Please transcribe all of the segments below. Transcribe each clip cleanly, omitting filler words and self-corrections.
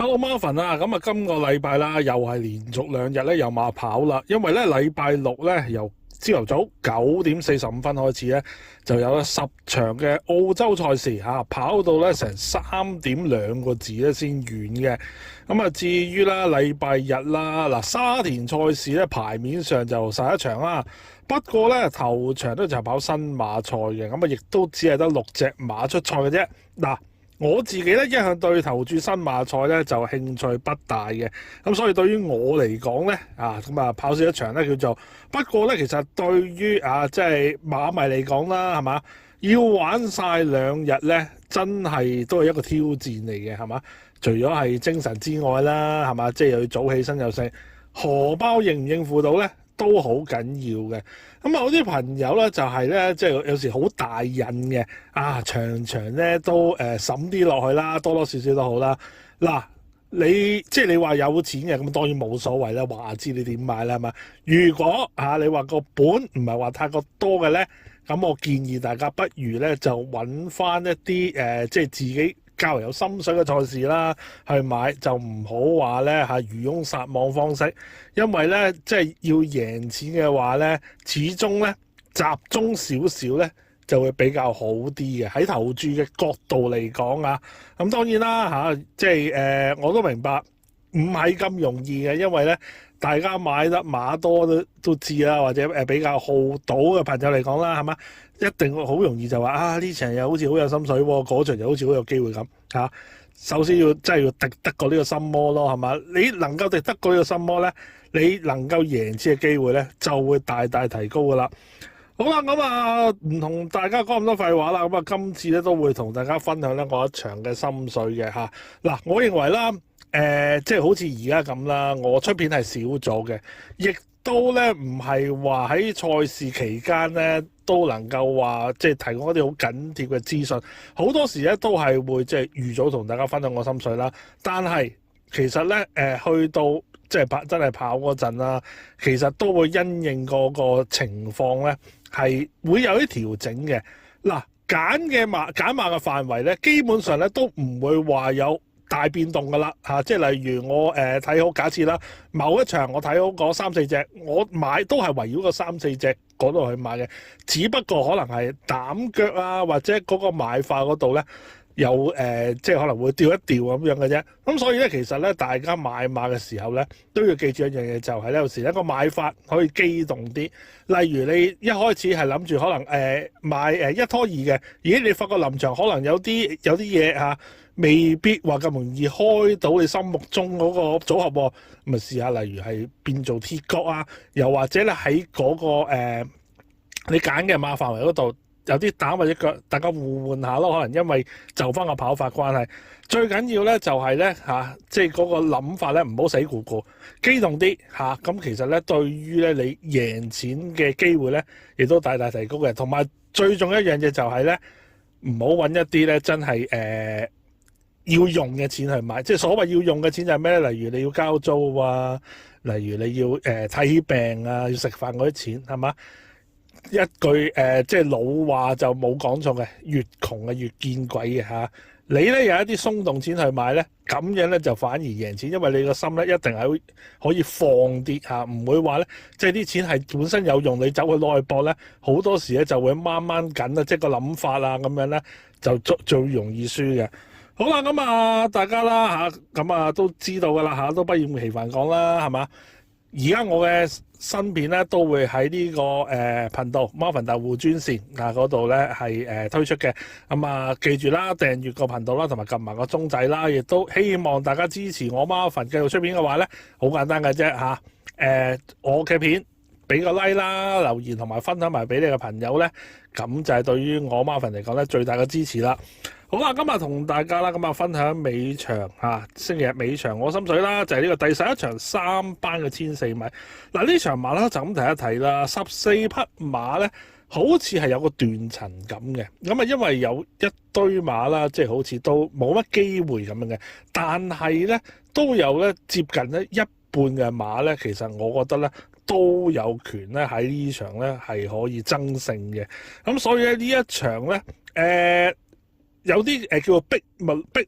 Hello Marvin啊，咁啊今個禮拜啦，又係連續2日咧有馬跑啦，因為咧禮拜六咧由朝頭早9:45開始咧，就有10場嘅澳洲賽事嚇，跑到咧成3.2個字咧先完嘅。咁啊至於啦禮拜日啦，嗱沙田賽事咧牌面上就11場啦，不過咧頭場咧就係跑新馬賽嘅，咁啊亦都只係得6隻馬出賽嘅啫。嗱，我自己咧一向對投注新馬賽咧就興趣不大嘅，咁所以對於我嚟講咧咁啊跑少一場咧叫做，不過咧其實對於即係馬迷嚟講啦，係嘛，要玩晒2日咧，真係都係一個挑戰嚟嘅，係嘛？除咗係精神之外啦，係嘛，即係又要早起身又食，荷包應唔應付到咧？都好緊要嘅。咁啊，我啲朋友咧就係咧，即係有時好大癮嘅，場場咧都審啲落去啦，多多少少都好啦。嗱，你話有錢嘅，咁當然冇所謂啦，話知你點買啦，係嘛？如果你話個本唔係話太過多嘅咧，咁我建議大家不如咧就揾翻一啲即係自己較為有心水嘅賽事啦，去買，就唔好話咧漁翁撒網方式，因為咧即係要贏錢嘅話咧，始終咧集中少少咧就會比較好啲嘅。喺投注嘅角度嚟講咁當然啦即係我都明白唔係咁容易嘅，因為咧大家買得馬多都知啦，或者比較好賭嘅朋友嚟講啦，係嘛？一定好容易就話呢場又好似好有心水喎，嗰場又好似好有機會咁首先真係要敵得過呢個心魔咯，係嘛？你能夠敵得過呢個心魔咧，你能夠贏錢嘅機會咧就會大大提高噶啦。好啦，咁唔同大家講咁多廢話啦，咁今次咧都會同大家分享咧我一場嘅心水嘅嗱，我認為啦，即係好似而家咁啦，我出片係少咗嘅，亦都咧唔係話喺賽事期間咧都能夠話即係提供一啲好緊貼嘅資訊，好多時咧都係會即係預早同大家分享我心水啦。但係其實咧去到即係真係跑嗰陣啦，其實都會因應嗰個情況咧係會有啲調整嘅。嗱，揀馬嘅範圍咧，基本上咧都唔會話有大變動噶啦即係例如我睇好，假設啦，某一場我睇好嗰3-4隻，我買都係圍繞個3-4隻嗰度去買嘅，只不過可能係膽腳或者嗰個買法嗰度咧有即係可能會調一調咁樣嘅啫。咁所以咧，其實咧大家買馬嘅時候咧都要記住一樣嘢，就係咧有時一個買法可以機動啲。例如你一開始係諗住可能買1拖2嘅，咦你發覺臨場可能有啲嘢未必話咁容易開到你心目中嗰個組合喎，咁咪試下，例如係變做鐵角又或者咧喺嗰個你揀嘅馬範圍嗰度有啲膽或者腳，大家互換下咯。可能因為就翻個跑法關係，最緊要咧就係咧即係嗰個諗法咧唔好死咕咕，機動啲咁其實咧對於咧你贏錢嘅機會咧亦都大大提高嘅。同埋最重要一樣嘢就係咧唔好揾一啲咧真係要用嘅錢去買，即係所謂要用嘅錢就係咩咧？例如你要交租例如你要睇病要食飯嗰啲錢，係嘛？一句即係老話就冇講錯嘅，越窮越見鬼嘅你咧有一啲鬆動錢去買咧，咁樣咧就反而贏錢，因為你個心咧一定係可以放啲唔會話咧即係啲錢係本身有用，你走去攞去搏咧，好多時咧就會掹掹緊即係個諗法咁樣咧就最容易輸嘅。好啦，咁大家啦咁都知道噶啦都不厭其煩講啦，係嘛？而家我嘅新片咧都會喺呢個頻道 Marvin 大戶專線嗰度咧係推出嘅。咁記住啦，訂閱個頻道啦，同埋撳埋個鐘仔啦，亦都希望大家支持我 Marvin 繼續出片嘅話咧，好簡單嘅啫我嘅片俾個 like 啦，留言同埋分享埋俾你嘅朋友咧，咁就係對於我 Marvin 嚟講咧最大嘅支持啦。好啦，今日同大家啦分享尾場星期日尾場我心水啦，就係呢個第11場3班嘅14米。嗱，呢場馬啦就咁睇一睇啦，14匹馬咧好似係有個斷層咁嘅，咁因為有一堆馬啦，即係好似都冇乜機會咁樣嘅，但係咧都有咧接近咧一半嘅馬咧，其實我覺得咧都有權咧喺呢場咧係可以爭勝嘅。咁所以咧呢一場咧有啲叫做壁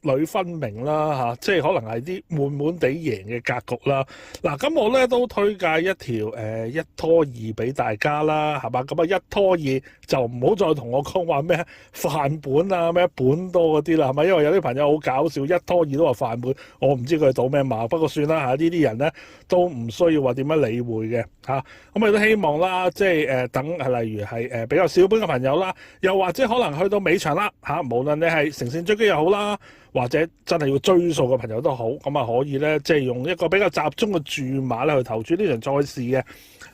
壘分明啦嚇，即係可能係啲悶悶地贏嘅格局啦。嗱，咁我咧都推介一條一拖二俾大家啦，係嘛？咁啊一拖二就唔好再同我講話咩範本啊咩本多嗰啲啦，係咪？因為有啲朋友好搞笑，一拖二都話範本，我唔知佢賭咩馬，不過算啦嚇，呢啲人咧都唔需要話點樣理會嘅嚇。咁我都希望啦，即係等例如係比較小本嘅朋友啦，又或者可能去到尾場啦嚇，無論你係乘線追擊又好啦，或者真係要追數嘅朋友都好，咁啊可以咧，即係用一個比較集中嘅注碼咧去投注呢場賽事嘅。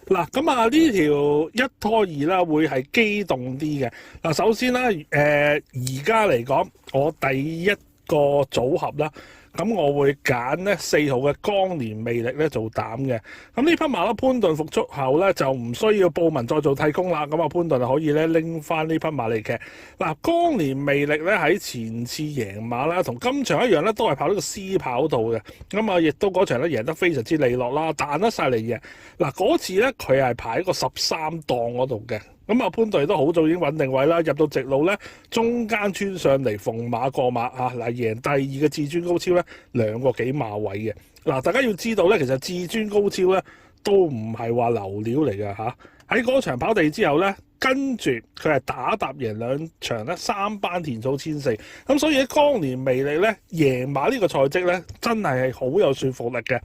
嗱，咁啊呢條一拖二啦，會係機動啲嘅。嗱，首先啦，而家嚟講，我第一個組合啦。咁我會揀咧4號嘅光年魅力咧做膽嘅。咁呢匹馬咧潘頓復出後咧就唔需要布文再做替工啦。咁啊潘頓就可以咧拎翻呢匹馬嚟嘅。嗱，光年魅力咧喺前次贏馬啦，同今場一樣咧，都係跑呢個 C 跑道嘅。咁啊亦都嗰場咧贏得非常之利落啦，彈得晒嚟嘅。嗱，嗰次咧佢係排喺個13檔嗰度嘅。咁啊潘頓都好早已經穩定位啦，入到直路咧，中間穿上嚟逢馬過馬啊！嗱，贏第二嘅至尊高超咧2個幾馬位嘅。嗱，大家要知道咧，其實至尊高超咧都唔係話流料嚟嘅嚇。喺嗰場跑地之後咧，跟住佢係打搭贏2場咧3班田草1400，咁所以喺光年魅力咧贏馬呢個賽績咧真係好有說服力嘅。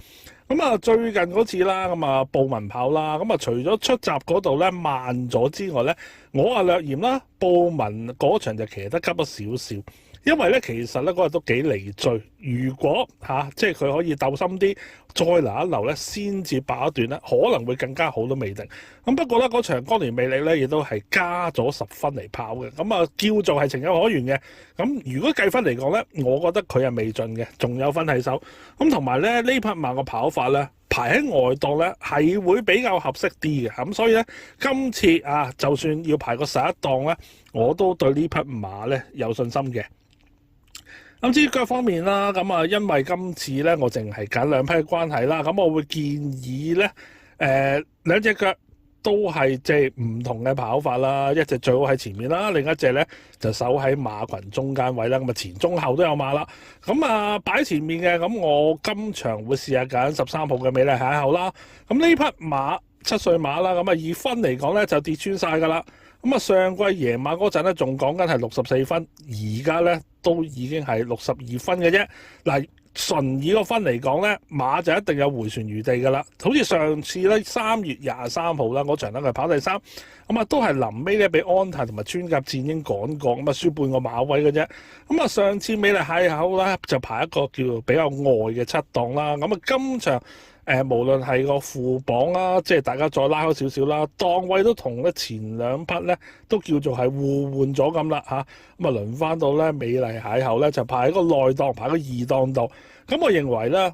咁啊，最近嗰次啦，咁啊布文跑啦，咁啊除咗出閘嗰度咧慢咗之外咧，我略嫌啦，布文嗰場就騎得急咗少少，因為咧其實咧嗰日都幾離追，如果即係佢可以鬥深啲，再留一留咧，先至爆一段咧，可能會更加好都未定。咁不過咧嗰場光年魅力咧，亦都係加咗10分嚟跑嘅，咁啊叫做係情有可原嘅。咁如果計分嚟講咧，我覺得佢係未盡嘅，仲有分喺手。咁同埋咧呢匹馬個跑法咧排喺外檔咧係會比較合適啲嘅。咁所以咧今次就算要排個11檔咧，我都對呢匹馬咧有信心嘅。咁至於腳方面啦，咁啊，因為今次咧我淨係揀2匹嘅關係啦，咁我會建議咧，兩隻腳都係即係唔同嘅跑法啦，一隻最好喺前面啦，另一隻咧就守喺馬群中間位啦，咁啊前中後都有馬啦，咁啊擺前面嘅，咁我今場會試下揀13號嘅美麗邂逅啦，咁呢匹馬7歲馬啦，咁啊以分嚟講咧就跌穿晒㗎啦。咁啊，上季贏馬嗰陣咧，仲講緊係64分，而家咧都已經係62分嘅啫。嗱，純以個分嚟講咧，馬就一定有回旋餘地㗎啦。好似上次咧3月23號啦，嗰場咧佢跑第3，咁啊都係臨尾咧俾安踏同埋穿甲戰鷹趕過，咁啊輸半個馬位嘅啫。咁啊上次美麗邂逅咧就排一個叫比較外嘅7檔啦。咁啊今場無論係個副榜啦，即係大家再拉開少少啦，檔位都同咧前2匹咧都叫做係互換咗咁啦嚇，咁啊輪翻到咧美麗邂逅咧就排喺個內檔，排喺個2檔度。咁我認為咧，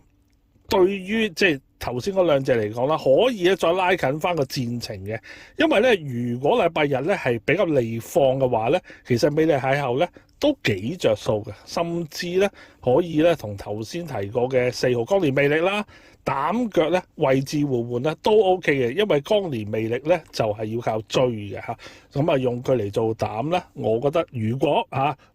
對於即係頭先嗰兩隻嚟講啦，可以咧再拉近翻個戰情嘅，因為咧如果禮拜日咧係比較利放嘅話咧，其實美麗邂逅咧都幾着數嘅，甚至咧可以咧同頭先提過嘅4號光年魅力啦。膽腳咧位置互換咧都 OK 嘅，因為光年魅力咧就係要靠追嘅嚇，咁啊用佢嚟做膽咧，我覺得如果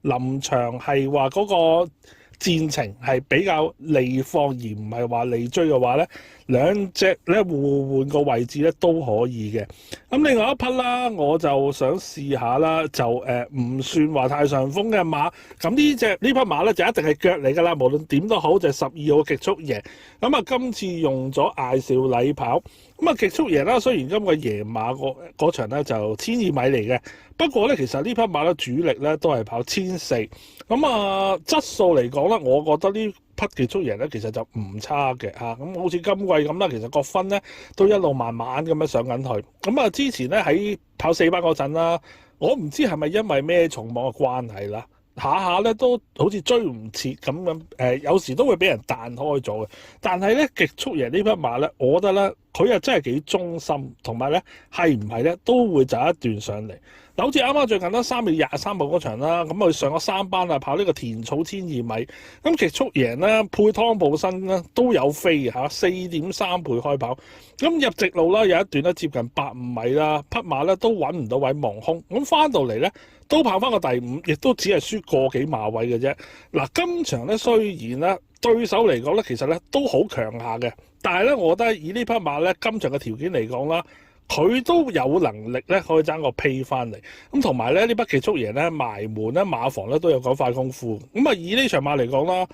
臨場係話嗰個戰情係比較利放而唔係話利追嘅話咧，兩隻咧互換個位置咧都可以嘅。咁另外一匹啦，我就想試下啦，就唔算話太上風嘅馬。咁呢匹馬咧就一定係腳嚟㗎啦，無論點都好，就係12號極速贏。咁啊今次用咗艾少禮跑，咁啊極速贏啦。雖然今個贏馬嗰場咧就1200米嚟嘅，不過咧其實呢匹馬咧主力咧都係跑1400。咁啊質素嚟講咧，我覺得呢匹極速贏咧其實就唔差嘅嚇。咁好似今季咁啦，其實個分咧都一路慢慢咁樣上緊去。咁啊之前咧喺跑400嗰陣啦，我唔知係咪因為咩重磅嘅關係啦，下下咧都好似追唔切咁樣，有時都會俾人彈開咗嘅。但係咧極速贏呢匹馬咧，我覺得咧佢又真係幾忠心，同埋咧係唔係咧都會走一段上嚟。嗱，好似啱啱最近啦，3月23號嗰場啦，咁佢上咗3班啊，跑呢個田草1200米，咁極速贏啦，配湯普森啦都有飛嘅嚇，4.3倍開跑，咁入直路啦，有一段咧接近85米啦，匹馬咧都揾唔到位望空，咁翻到嚟咧都跑翻個第5，亦都只係輸個幾馬位嘅啫。嗱，今場咧雖然咧對手嚟講咧，其實咧都好強下嘅，但係咧，我覺得以呢匹馬咧今場嘅條件嚟講啦，佢都有能力咧可以爭個披翻嚟。咁同埋咧呢匹極速贏咧埋門咧馬房咧都有嗰塊功夫。咁啊以呢場馬嚟講啦，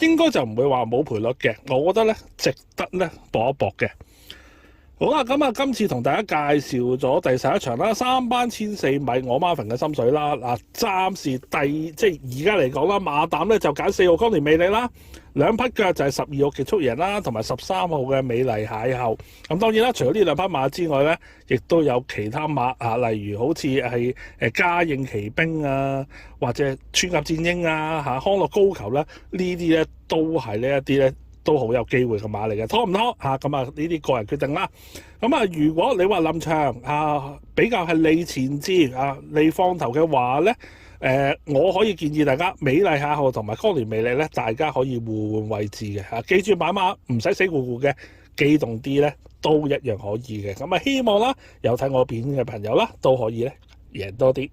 應該就唔會話冇賠率嘅。我覺得咧值得咧搏一搏嘅。好啦，咁啊，今次同大家介紹咗第11場啦，3班14米我 Marvin 嘅心水啦。嗱，暫時即係而家嚟講啦，馬膽咧就揀4號康年魅力啦，2匹腳就係12號極速贏啦，同埋13號嘅美麗邂逅。咁當然啦，除咗呢2匹馬之外咧，亦都有其他馬啊，例如好似係嘉應奇兵啊，或者穿甲戰鷹啊，康樂高球啦，呢啲咧都係呢一啲咧。都好有機會嘅馬嚟嘅，拖唔拖嚇？咁啊呢啲個人決定啦。咁啊，如果你話臨場比較係利前置利放頭嘅話咧，我可以建議大家美麗邂逅同埋康年魅力咧，大家可以互換位置嘅嚇。記住買馬唔使死咕咕嘅，機動啲咧都一樣可以嘅。咁啊，希望啦有睇我片嘅朋友啦都可以咧贏多啲。